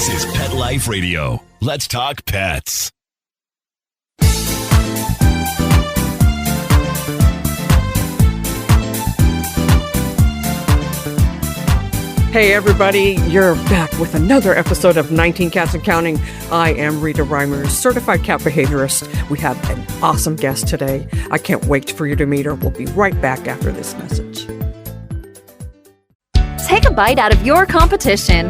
This is Pet Life Radio. Let's talk pets. Hey everybody, you're back with another episode of 19 Cats and Counting. I am Rita Reimers, certified cat behaviorist. We have an awesome guest today. I can't wait for you to meet her. We'll be right back after this message. Take a bite out of your competition.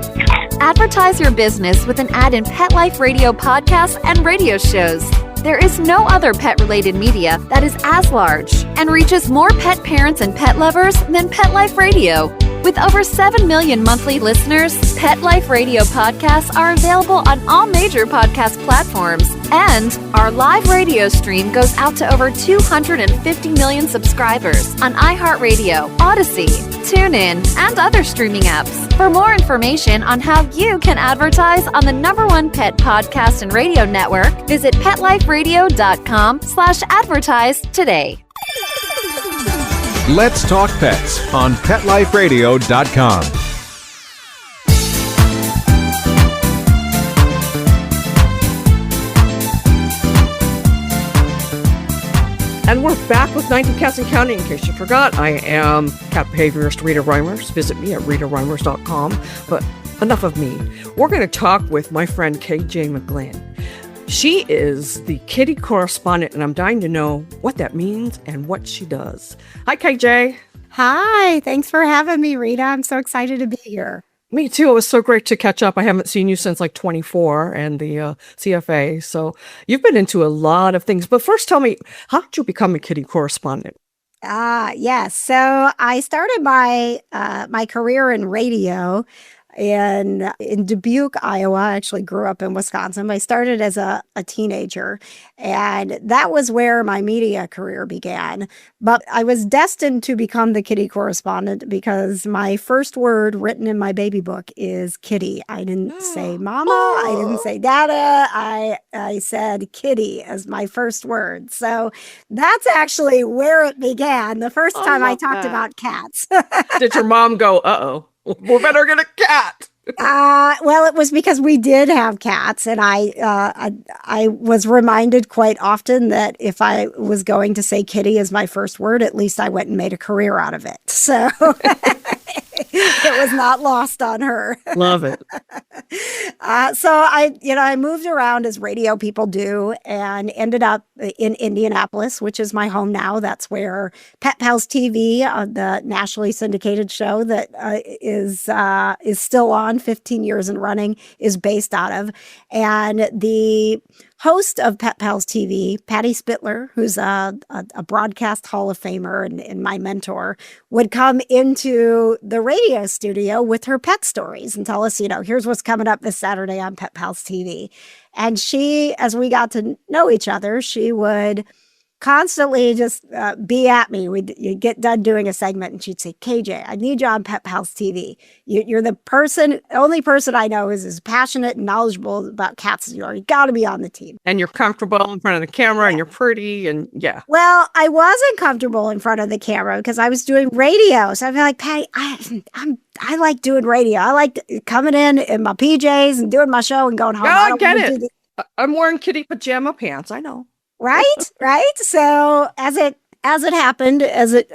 Advertise your business with an ad in Pet Life Radio podcasts and radio shows. There is no other pet-related media that is as large and reaches more pet parents and pet lovers than Pet Life Radio. With over 7 million monthly listeners, Pet Life Radio podcasts are available on all major podcast platforms. And our live radio stream goes out to over 250 million subscribers on iHeartRadio, Odyssey, TuneIn, and other streaming apps. For more information on how you can advertise on the #1 pet podcast and radio network, visit PetLifeRadio.com/advertise today. Let's Talk Pets on PetLifeRadio.com. And we're back with 19 Cats and Counting. In case you forgot, I am cat behaviorist Rita Reimers. Visit me at ritareimers.com. But enough of me. We're going to talk with my friend KJ McGlin. She is the Kitty Correspondent, and I'm dying to know what that means and what she does. Hi, KJ. Hi. Thanks for having me, Rita. I'm so excited to be here. Me too. It was so great to catch up. I haven't seen you since like 24 and the CFA. So you've been into a lot of things. But first, tell me, how did you become a Kitty Correspondent? Yes. So I started my career in radio in Dubuque, Iowa. I actually grew up in Wisconsin. I started as a teenager, and that was where my media career began. But I was destined to become the Kitty Correspondent because my first word written in my baby book is kitty. I didn't say mama. I didn't say dada. I said kitty as my first word. So that's actually where it began. The first time I talked about cats. Did your mom go, uh-oh, we better get a cat? Well, it was because we did have cats, and I was reminded quite often that if I was going to say kitty as my first word, at least I went and made a career out of it. So it was not lost on her. Love it. So I moved around as radio people do, and ended up in Indianapolis, which is my home now. That's where Pet Pals TV, the nationally syndicated show that is still on, 15 years and running, is based out of. And the host of Pet Pals TV, Patty Spitler, who's a broadcast Hall of Famer and my mentor, would come into the radio studio with her pet stories and tell us, here's what's coming up this Saturday on Pet Pals TV. And she, as we got to know each other, she would constantly just be at me. You'd get done doing a segment and she'd say, KJ, I need you on Pet Pals TV. You're the only person I know is as passionate and knowledgeable about cats as you are. You got to be on the team. And you're comfortable in front of the camera, and you're pretty, and yeah. Well, I wasn't comfortable in front of the camera because I was doing radio. So I'd be like, Patty, I like doing radio. I like coming in my PJs and doing my show and going home. I get it. I'm wearing kitty pajama pants. I know. Right. So as it happened, as it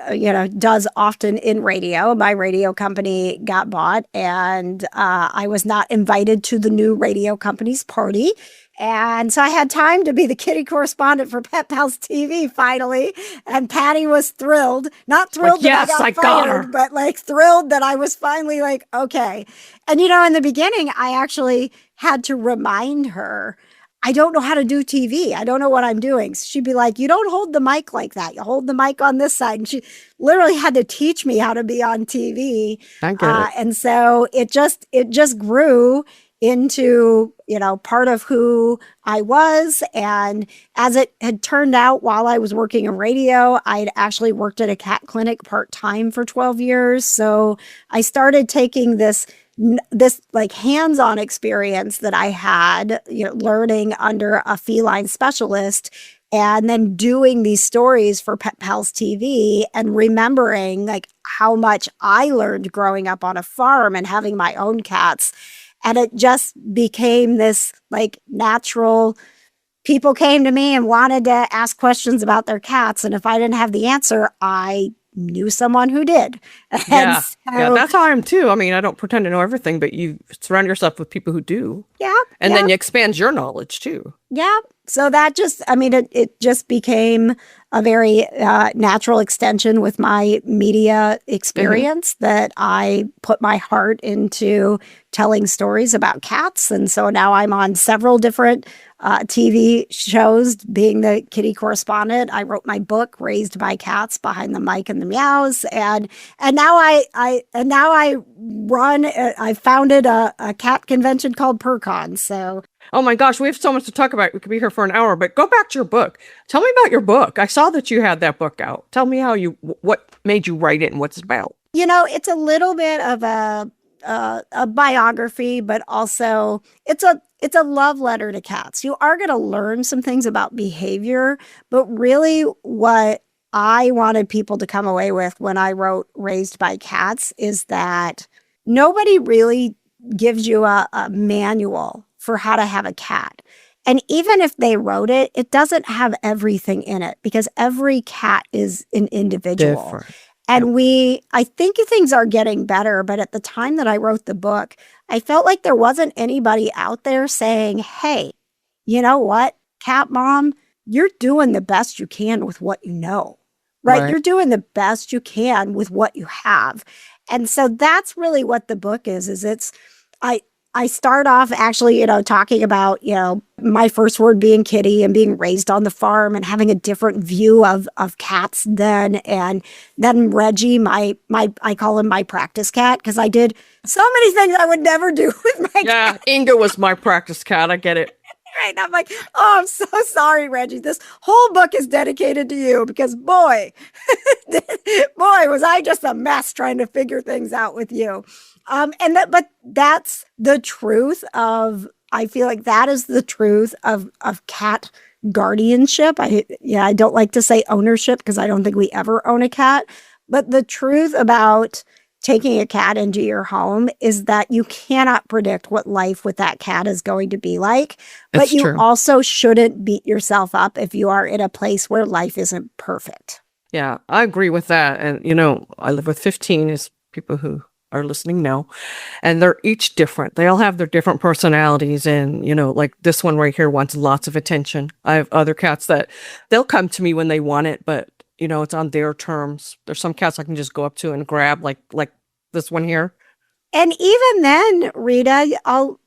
does often in radio, my radio company got bought, and I was not invited to the new radio company's party. And so I had time to be the Kitty Correspondent for Pet Pals TV finally. And Patty was thrilled. Not thrilled that I got fired, but like thrilled that I was finally like, okay. And in the beginning, I actually had to remind her, I don't know how to do TV. I don't know what I'm doing. So she'd be like, you don't hold the mic like that. You hold the mic on this side. And she literally had to teach me how to be on TV. I get it. And so it just grew into, part of who I was. And as it had turned out, while I was working in radio, I'd actually worked at a cat clinic part-time for 12 years. So I started taking this like hands-on experience that I had, learning under a feline specialist, and then doing these stories for Pet Pals TV and remembering like how much I learned growing up on a farm and having my own cats. And it just became this like natural, people came to me and wanted to ask questions about their cats. And if I didn't have the answer, I knew someone who did. Yeah, that's how I am too. I mean, I don't pretend to know everything, but you surround yourself with people who do. Yeah. And then you expand your knowledge too. Yeah. So that just, I mean, it just became a very natural extension with my media experience that I put my heart into telling stories about cats. And so now I'm on several different TV shows, being the Kitty Correspondent. I wrote my book, Raised by Cats, Behind the Mic and the Meows. And now I founded a cat convention called PurrCon. So oh my gosh, we have so much to talk about. We could be here for an hour, but go back to your book. Tell me about your book. I saw that you had that book out. Tell me what made you write it and what it's about. You know, it's a little bit of a biography, but also it's a love letter to cats. You are going to learn some things about behavior, but really what I wanted people to come away with when I wrote Raised by Cats is that nobody really gives you a manual for how to have a cat. And even if they wrote it, it doesn't have everything in it because every cat is an individual. Different. And I think things are getting better, but at the time that I wrote the book, I felt like there wasn't anybody out there saying, hey, you know what, cat mom, you're doing the best you can with what you know, right? You're doing the best you can with what you have. And so that's really what the book is I start off actually, talking about, my first word being kitty and being raised on the farm and having a different view of cats then. And then Reggie, I call him my practice cat because I did so many things I would never do with my cat. Yeah, Inga was my practice cat. I get it. Right. And I'm like, oh, I'm so sorry, Reggie. This whole book is dedicated to you because boy, was I just a mess trying to figure things out with you. But that's the truth of, I feel like that is the truth of cat guardianship. I don't like to say ownership because I don't think we ever own a cat, but the truth about taking a cat into your home is that you cannot predict what life with that cat is going to be like, but you also shouldn't beat yourself up if you are in a place where life isn't perfect. Yeah, I agree with that. And, I live with 15 as people who are listening now, and they're each different. They all have their different personalities. And, like this one right here wants lots of attention. I have other cats that they'll come to me when they want it, but it's on their terms. There's some cats I can just go up to and grab like this one here. And even then, Rita, I'll,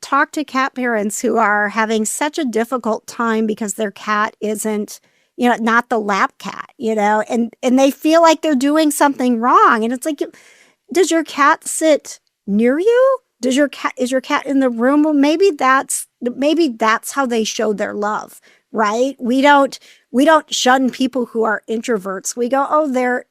talk to cat parents who are having such a difficult time because their cat isn't, not the lap cat, and they feel like they're doing something wrong. And it's like, does your cat sit near you? Is your cat in the room? Well, maybe that's how they show their love, right? We don't shun people who are introverts. We go, oh, they're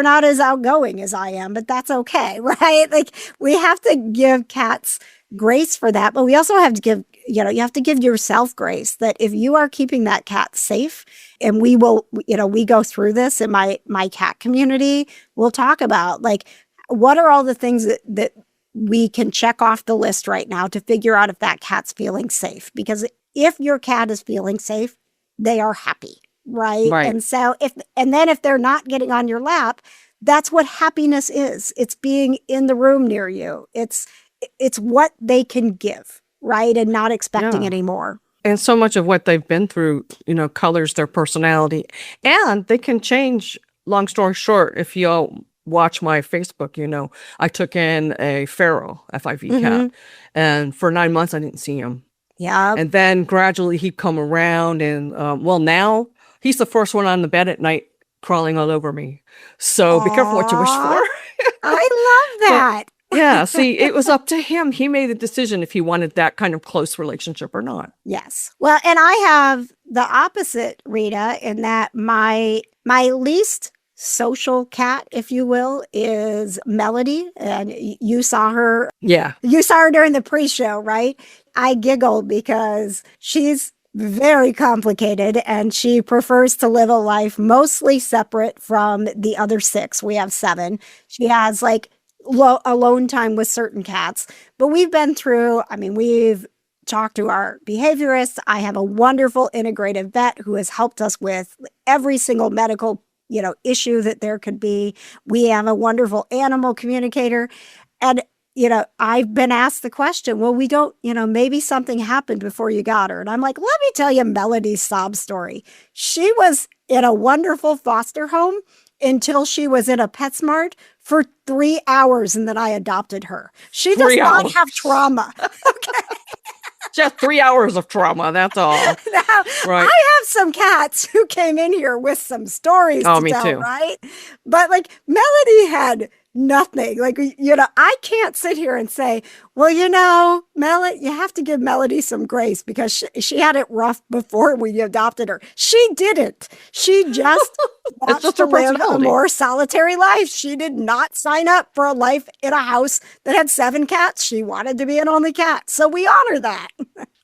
not as outgoing as I am, but that's okay, right? Like we have to give cats grace for that, but we also have to give, you have to give yourself grace that if you are keeping that cat safe, and we will, we go through this in my cat community, we'll talk about like, what are all the things that we can check off the list right now to figure out if that cat's feeling safe? Because if your cat is feeling safe, they are happy, right? And so if they're not getting on your lap, that's what happiness is. It's being in the room near you. It's what they can give, right? And not expecting anymore. And so much of what they've been through, colors their personality. And they can change, long story short, if you watch my Facebook, I took in a feral FIV cat. And for 9 months, I didn't see him. Yeah. And then gradually he'd come around and, now he's the first one on the bed at night crawling all over me. So be careful what you wish for. I love that. Yeah. See, it was up to him. He made the decision if he wanted that kind of close relationship or not. Yes. Well, and I have the opposite, Rita, in that my least social cat, if you will, is Melody. And you saw her. Yeah. You saw her during the pre-show, right? I giggle because she's very complicated and she prefers to live a life mostly separate from the other 6. We have 7. She has like alone time with certain cats. But we've been through, I mean, we've talked to our behaviorists. I have a wonderful integrative vet who has helped us with every single medical, issue that there could be. We have a wonderful animal communicator. And, I've been asked the question, well, we don't, maybe something happened before you got her. And I'm like, let me tell you Melody's sob story. She was in a wonderful foster home until she was in a PetSmart for 3 hours, and then I adopted her. She does not have trauma. Okay. Just 3 hours of trauma. That's all. Now, right. I have some cats who came in here with some stories to me tell, too. right? But like Melody had nothing. Like, I can't sit here and say, well, Melody, you have to give Melody some grace because she had it rough before we adopted her. She didn't. She just wants to live a more solitary life. She did not sign up for a life in a house that had 7 cats. She wanted to be an only cat. So we honor that.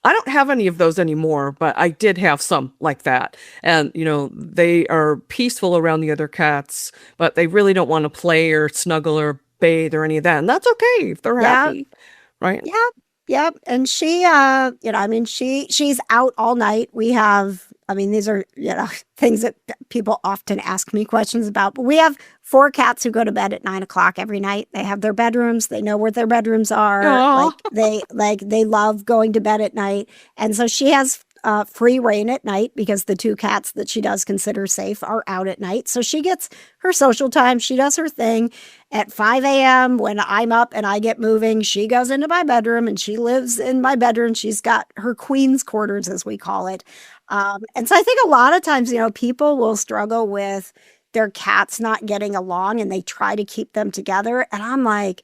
I don't have any of those anymore, but I did have some like that. And, they are peaceful around the other cats, but they really don't want to play or snuggle or bathe or any of that. And that's okay if they're happy. Right? Yep. And she, she's out all night. We have, these are, things that people often ask me questions about, but we have 4 cats who go to bed at 9:00 every night. They have their bedrooms. They know where their bedrooms are. They love going to bed at night. And so she has free reign at night because the 2 cats that she does consider safe are out at night. So she gets her social time. She does her thing. At 5 a.m. when I'm up and I get moving, she goes into my bedroom and she lives in my bedroom. She's got her queen's quarters, as we call it. And so I think a lot of times, people will struggle with their cats not getting along and they try to keep them together. And I'm like,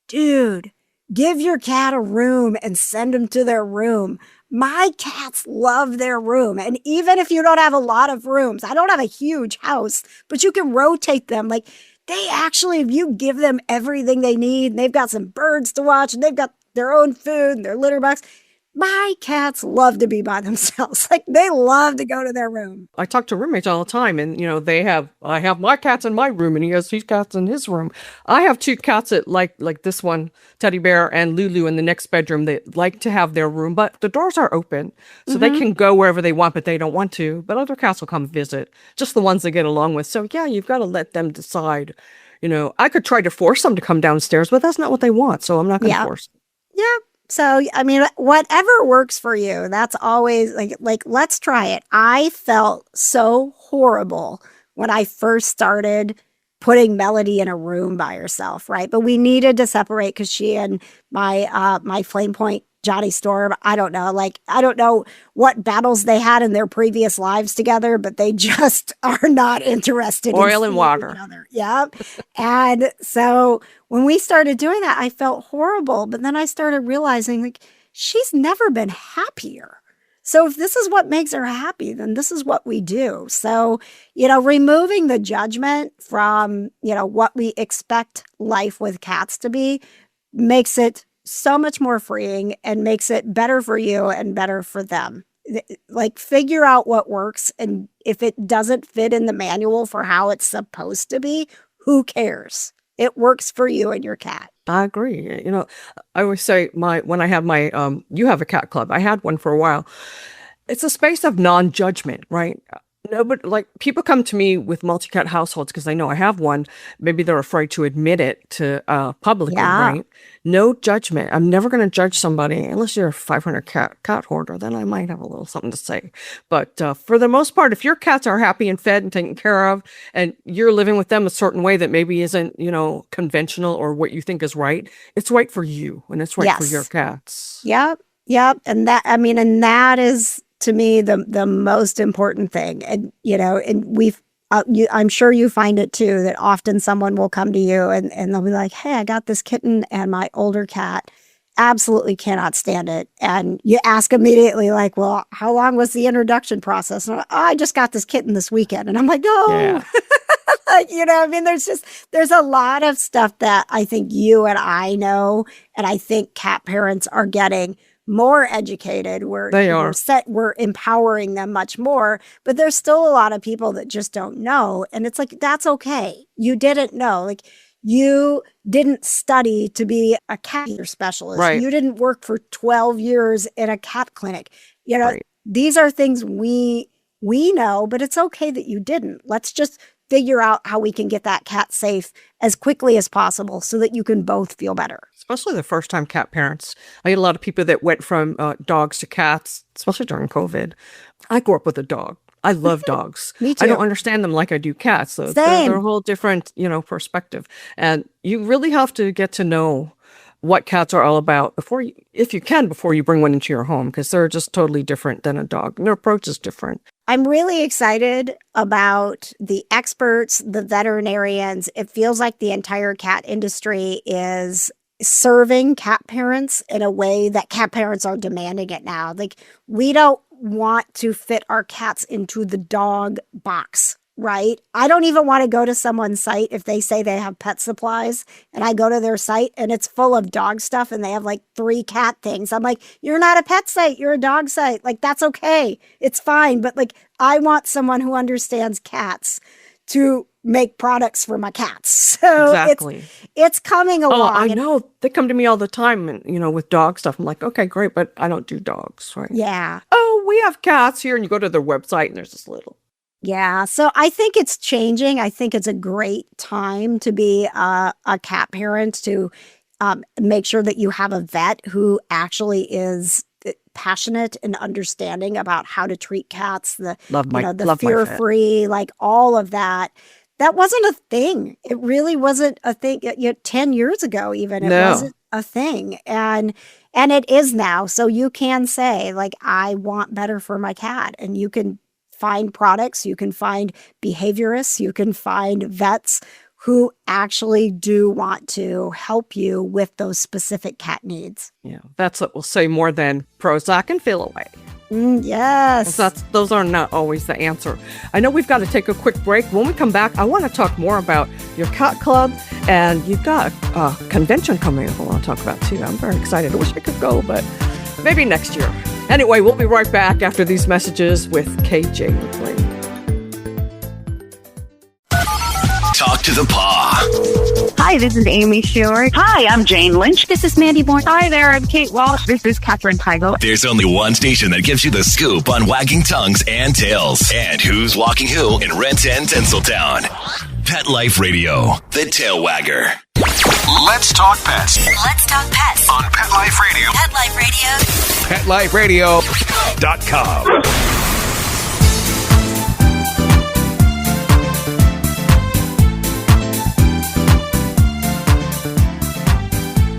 dude, give your cat a room and send them to their room. My cats love their room. And even if you don't have a lot of rooms, I don't have a huge house, but you can rotate them. Like they actually, if you give them everything they need, and they've got some birds to watch and they've got their own food and their litter box. My cats love to be by themselves. Like they love to go to their room. I talk to roommates all the time and, I have my cats in my room and he has his cats in his room. I have 2 cats that like this one, Teddy Bear and Lulu in the next bedroom. They like to have their room, but the doors are open so they can go wherever they want, but they don't want to. But other cats will come visit, just the ones they get along with. So yeah, you've got to let them decide. I could try to force them to come downstairs, but that's not what they want. So I'm not going to force them. Yeah. So, whatever works for you, that's always like, let's try it. I felt so horrible when I first started putting Melody in a room by herself, right? But we needed to separate because she and my Flame Point Johnny Storm, I don't know what battles they had in their previous lives together, but they just are not interested in oil and water. Each other. Yep. And so when we started doing that, I felt horrible. But then I started realizing she's never been happier. So if this is what makes her happy, then this is what we do. So, removing the judgment from, what we expect life with cats to be makes it so much more freeing and makes it better for you and better for them. Like figure out what works. And if it doesn't fit in the manual for how it's supposed to be, who cares? It works for you and your cat. I agree. I always say when I have my, you have a cat club. I had one for a while. It's a space of non-judgment, right? Nobody, people come to me with multi-cat households because they know I have one. Maybe they're afraid to admit it to publicly, right? No judgment. I'm never going to judge somebody unless you're a 500 cat hoarder. Then I might have a little something to say. But for the most part, if your cats are happy and fed and taken care of, and you're living with them a certain way that maybe isn't, conventional or what you think is right, it's right for you and it's right for your cats. Yep. And that is, to me, the most important thing. And, and I'm sure you find it too, that often someone will come to you and they'll be like, hey, I got this kitten and my older cat absolutely cannot stand it. And you ask immediately well, how long was the introduction process? And I just got this kitten this weekend. And I'm like, no. Yeah. There's a lot of stuff that I think you and I know, and I think cat parents are getting more educated. We're empowering them much more, but there's still a lot of people that just don't know. And it's that's okay. You didn't know. You didn't study to be a cat specialist. Right. You didn't work for 12 years in a cat clinic. You know, these are things we know, but it's okay that you didn't. Let's just figure out how we can get that cat safe as quickly as possible so that you can both feel better. Especially the first-time cat parents. I get a lot of people that went from dogs to cats, especially during COVID. I grew up with a dog. I love dogs. Me too. I don't understand them like I do cats. So they're a whole different, perspective. And you really have to get to know what cats are all about before you bring one into your home, because they're just totally different than a dog. And their approach is different. I'm really excited about the experts, the veterinarians. It feels like the entire cat industry is serving cat parents in a way that cat parents are demanding it now. Like, we don't want to fit our cats into the dog box, right? I don't even want to go to someone's site if they say they have pet supplies and I go to their site and it's full of dog stuff and they have like 3 cat things. I'm like, you're not a pet site, you're a dog site. Like, that's okay. It's fine. But like, I want someone who understands cats to make products for my cats. So exactly. It's coming along. Oh, I know. They come to me all the time and, with dog stuff. I'm like, okay, great, but I don't do dogs, right? Yeah. Oh, we have cats here. And you go to their website and there's this little. Yeah. So I think it's changing. I think it's a great time to be a cat parent, to make sure that you have a vet who actually is passionate and understanding about how to treat cats, the fear-free, like all of that. That wasn't a thing. It really wasn't a thing. 10 years ago, even, it wasn't a thing. And it is now. So you can say, like, I want better for my cat. And you can find products, you can find behaviorists, you can find vets who actually do want to help you with those specific cat needs. Yeah, that's what will say more than Prozac and Feel Away. Yes. Those are not always the answer. I know we've got to take a quick break. When we come back, I want to talk more about your cat club, and you've got a convention coming up I want to talk about too. I'm very excited. I wish I could go, but maybe next year. Anyway, we'll be right back after these messages with KJ McGlin. Talk to the paw. Hi, this is Amy Shore. Hi, I'm Jane Lynch. This is Mandy Bourne. Hi there, I'm Kate Walsh. This is Catherine Heigl. There's only one station that gives you the scoop on wagging tongues and tails, and who's walking who in Renton and Tinseltown. Pet Life Radio, the tail wagger. Let's talk pets. Let's talk pets On Pet Life Radio. Pet Life Radio. PetLifeRadio.com.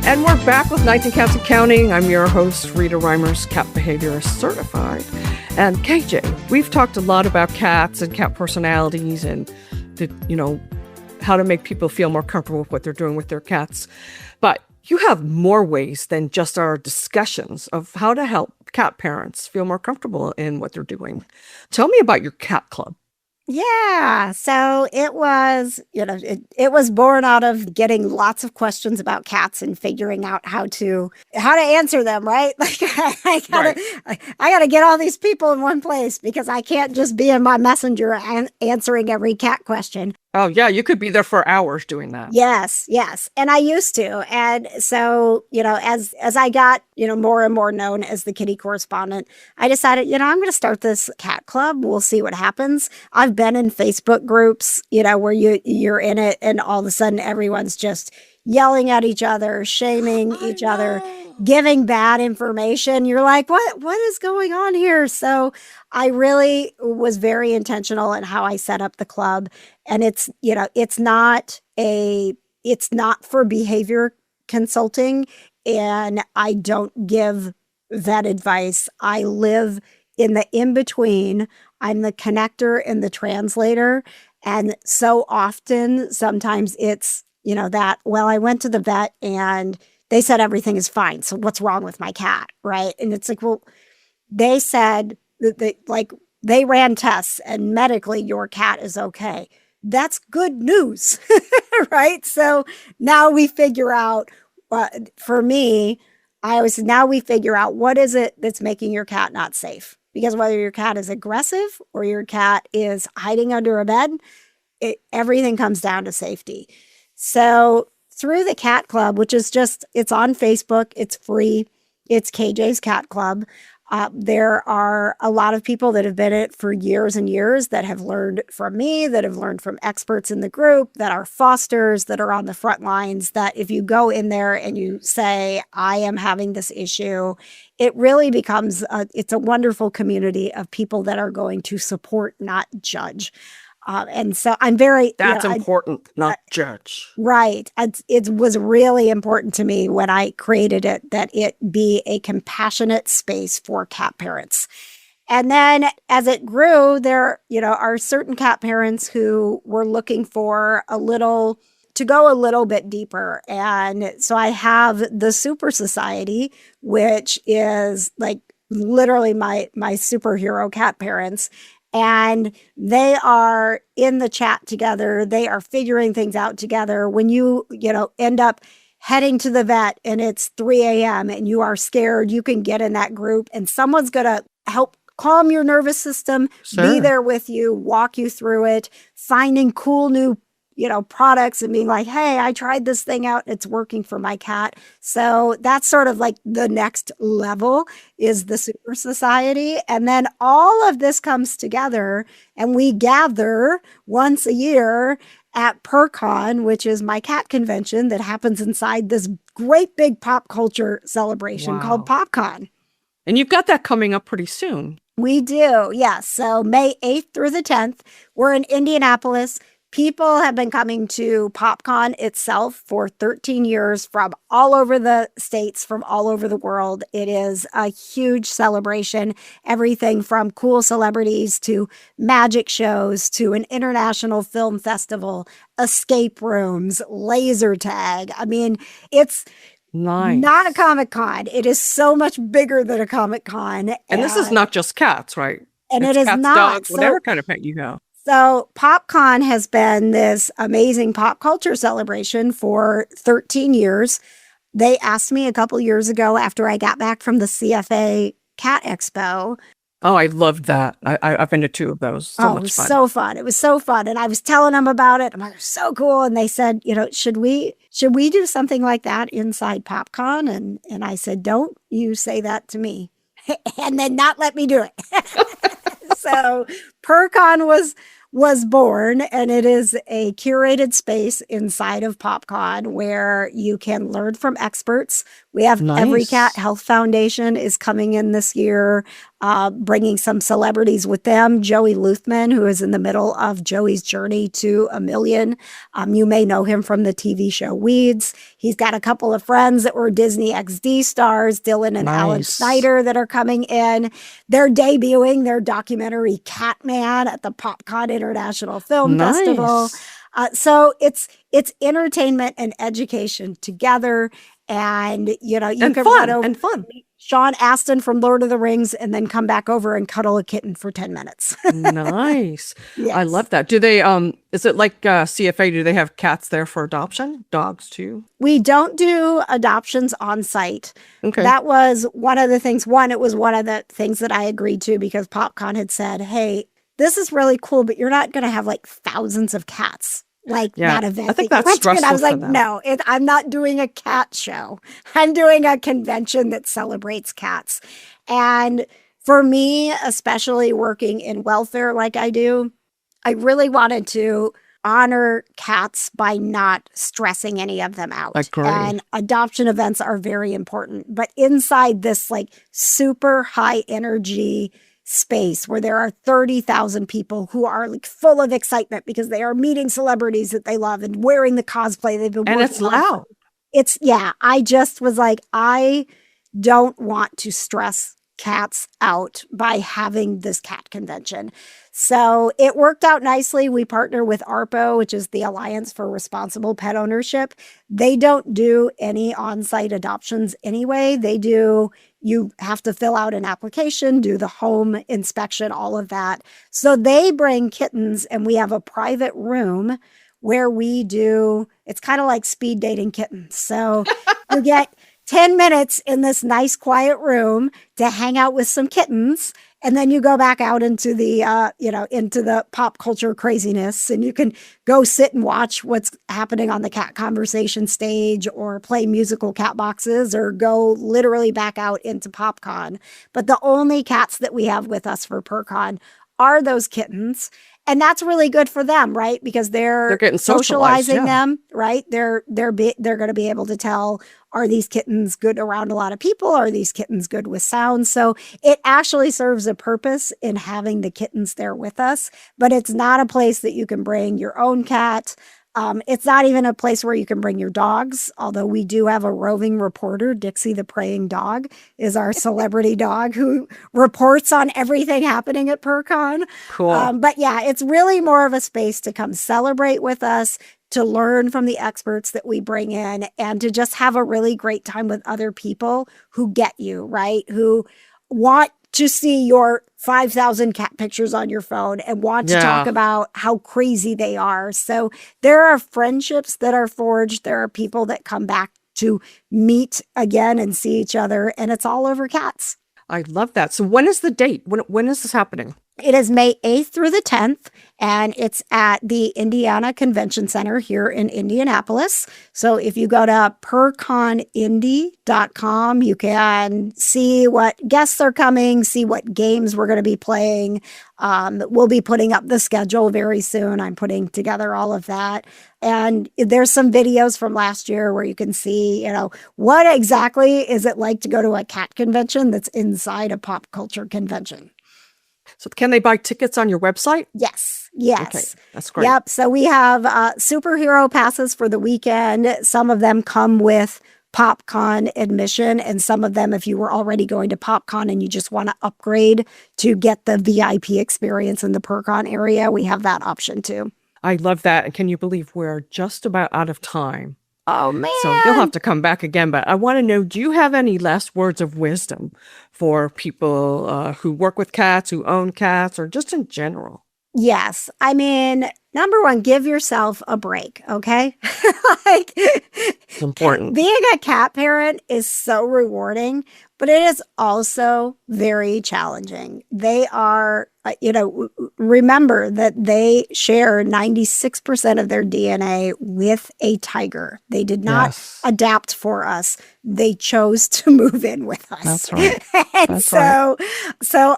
And we're back with 19 Cats and Counting. I'm your host, Rita Reimers, cat behaviorist certified. And KJ, we've talked a lot about cats and cat personalities and how to make people feel more comfortable with what they're doing with their cats. But you have more ways than just our discussions of how to help cat parents feel more comfortable in what they're doing. Tell me about your cat club. Yeah. So it was, it was born out of getting lots of questions about cats and figuring out how to answer them, right? Like I gotta get all these people in one place because I can't just be in my messenger and answering every cat question. Oh yeah, you could be there for hours doing that. Yes. And I used to. And so, as I got, more and more known as the Kitty Correspondent, I decided, I'm going to start this cat club. We'll see what happens. I've been in Facebook groups, where you're in it and all of a sudden everyone's just yelling at each other, shaming each other, giving bad information. You're like, what is going on here? So I really was very intentional in how I set up the club. And it's not for behavior consulting, and I don't give that advice. I live in the in-between. I'm the connector and the translator. And so often, sometimes it's, I went to the vet and they said everything is fine. So what's wrong with my cat, right? And it's like, well, they said that they ran tests and medically your cat is okay. That's good news, right? So now we figure out, for me, we figure out what is it that's making your cat not safe. Because whether your cat is aggressive or your cat is hiding under a bed, everything comes down to safety. So through the Cat Club, which is it's on Facebook, it's free, it's KJ's Cat Club. There are a lot of people that have been in it for years and years that have learned from me, that have learned from experts in the group, that are fosters, that are on the front lines, that if you go in there and you say, I am having this issue, it really becomes, it's a wonderful community of people that are going to support, not judge. And so I'm very... That's important, not judge. Right. It was really important to me when I created it that it be a compassionate space for cat parents. And then as it grew, there, are certain cat parents who were looking for to go a little bit deeper. And so I have the Super Society, which is like literally my superhero cat parents. And they are in the chat together. They are figuring things out together. When you end up heading to the vet and it's 3 a.m. and you are scared, you can get in that group and someone's going to help calm your nervous system, be there with you, walk you through it, finding cool new products and being like, hey, I tried this thing out. It's working for my cat. So that's sort of like the next level is the Super Society. And then all of this comes together and we gather once a year at PurrCon, which is my cat convention that happens inside this great big pop culture celebration called PopCon. And you've got that coming up pretty soon. We do. Yes. So May 8th through the 10th, we're in Indianapolis. People have been coming to PopCon itself for 13 years from all over the states, from all over the world. It is a huge celebration, everything from cool celebrities to magic shows to an international film festival, escape rooms, laser tag. I mean, it's nice. Not a Comic-Con. It is so much bigger than a Comic-Con. And this is not just cats, right? And it's it is cats, not. Dogs, whatever kind of pet you go. So PopCon has been this amazing pop culture celebration for 13 years. They asked me a couple years ago after I got back from the CFA Cat Expo. Oh, I loved that. I've been to 2 of those. So much fun. It was so fun. It was so fun. And I was telling them about it. I'm like, so cool. And they said, should we do something like that inside PopCon? And I said, don't you say that to me. And then not let me do it. So PurrCon was born, and it is a curated space inside of PopCon where you can learn from experts. We have Every Cat Health Foundation is coming in this year, bringing some celebrities with them. Joey Luthman, who is in the middle of Joey's journey to 1 million. You may know him from the TV show Weeds. He's got a couple of friends that were Disney XD stars, Dylan and Alan Snyder, that are coming in. They're debuting their documentary Catman at the PopCon International Film Festival. So it's entertainment and education together. And, you can run over and fun. Sean Astin from Lord of the Rings and then come back over and cuddle a kitten for 10 minutes. Nice. Yes. I love that. Do they, is it like CFA? Do they have cats there for adoption? Dogs too? We don't do adoptions on site. Okay. That was one of the things. It was one of the things that I agreed to because PopCon had said, hey, this is really cool, but you're not going to have like thousands of cats. That event. I think that's stressful. I was like, them. no, I'm not doing a cat show. I'm doing a convention that celebrates cats. And for me, especially working in welfare like I do, I really wanted to honor cats by not stressing any of them out. And adoption events are very important. But inside this super high energy space where there are 30,000 people who are full of excitement because they are meeting celebrities that they love and wearing the cosplay they've been and it's loud. I just was like, I don't want to stress cats out by having this cat convention. So it worked out nicely. We partner with ARPO, which is the Alliance for Responsible Pet Ownership. They don't do any on-site adoptions anyway. You have to fill out an application, do the home inspection, all of that. So they bring kittens and we have a private room where it's kind of like speed dating kittens. So you get 10 minutes in this nice quiet room to hang out with some kittens. And then you go back out into the, into the pop culture craziness, and you can go sit and watch what's happening on the cat conversation stage, or play musical cat boxes, or go literally back out into PopCon. But the only cats that we have with us for PurrCon are those kittens. And that's really good for them, right? Because they're getting socializing yeah. them, right? They're going to be able to tell, are these kittens good around a lot of people? Are these kittens good with sound? So it actually serves a purpose in having the kittens there with us, but it's not a place that you can bring your own cat. It's not even a place where you can bring your dogs, although we do have a roving reporter. Dixie the praying dog is our celebrity dog who reports on everything happening at PurrCon. Cool. But yeah, it's really more of a space to come celebrate with us, to learn from the experts that we bring in, and to just have a really great time with other people who get you, right? Who want to see your 5,000 cat pictures on your phone and want to talk about how crazy they are. So there are friendships that are forged. There are people that come back to meet again and see each other, and it's all over cats. I love that. So when is the date? When is this happening? It is May 8th through the 10th, and it's at the Indiana Convention Center here in Indianapolis. So if you go to PurrConIndy.com, you can see what guests are coming, see what games we're going to be playing. We'll be putting up the schedule very soon. I'm putting together all of that. And there's some videos from last year where you can see, what exactly is it like to go to a cat convention that's inside a pop culture convention. So can they buy tickets on your website? Yes. Okay, that's great. Yep. So we have superhero passes for the weekend. Some of them come with PopCon admission, and some of them, if you were already going to PopCon and you just want to upgrade to get the VIP experience in the PurrCon area, we have that option too. I love that. And can you believe we're just about out of time? Oh, man. So you'll have to come back again. But I want to know, do you have any last words of wisdom for people who work with cats, who own cats, or just in general? Yes. I mean, number one, give yourself a break, okay? It's important. Being a cat parent is so rewarding, but it is also very challenging. They are, remember that they share 96% of their DNA with a tiger. They did not adapt for us. They chose to move in with us. That's right. And so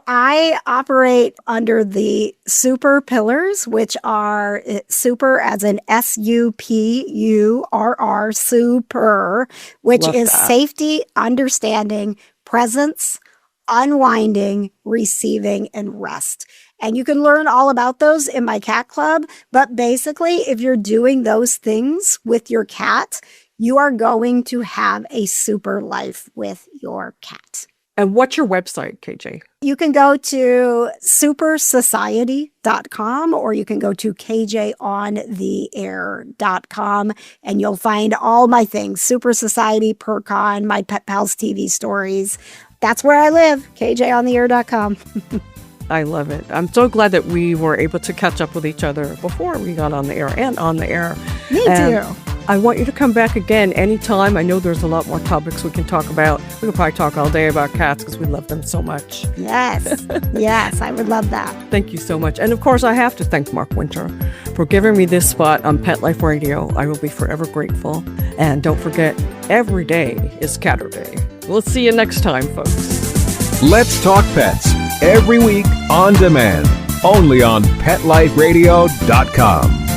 I operate under the super pillars, which are super as in SUPURR, super, which is safety, understanding, presence, unwinding, receiving, and rest. And you can learn all about those in my cat club. But basically, if you're doing those things with your cat, you are going to have a super life with your cat. And what's your website, KJ? You can go to supersociety.com, or you can go to kjontheair.com, and you'll find all my things. Super Society, PurrCon, my Pet Pals TV stories. That's where I live, kjontheair.com. I love it. I'm so glad that we were able to catch up with each other before we got on the air and on the air. Me too. I want you to come back again anytime. I know there's a lot more topics we can talk about. We could probably talk all day about cats because we love them so much. Yes. Yes, I would love that. Thank you so much. And of course, I have to thank Mark Winter for giving me this spot on Pet Life Radio. I will be forever grateful. And don't forget, every day is Catterday. We'll see you next time, folks. Let's Talk Pets, every week on demand, only on PetLifeRadio.com.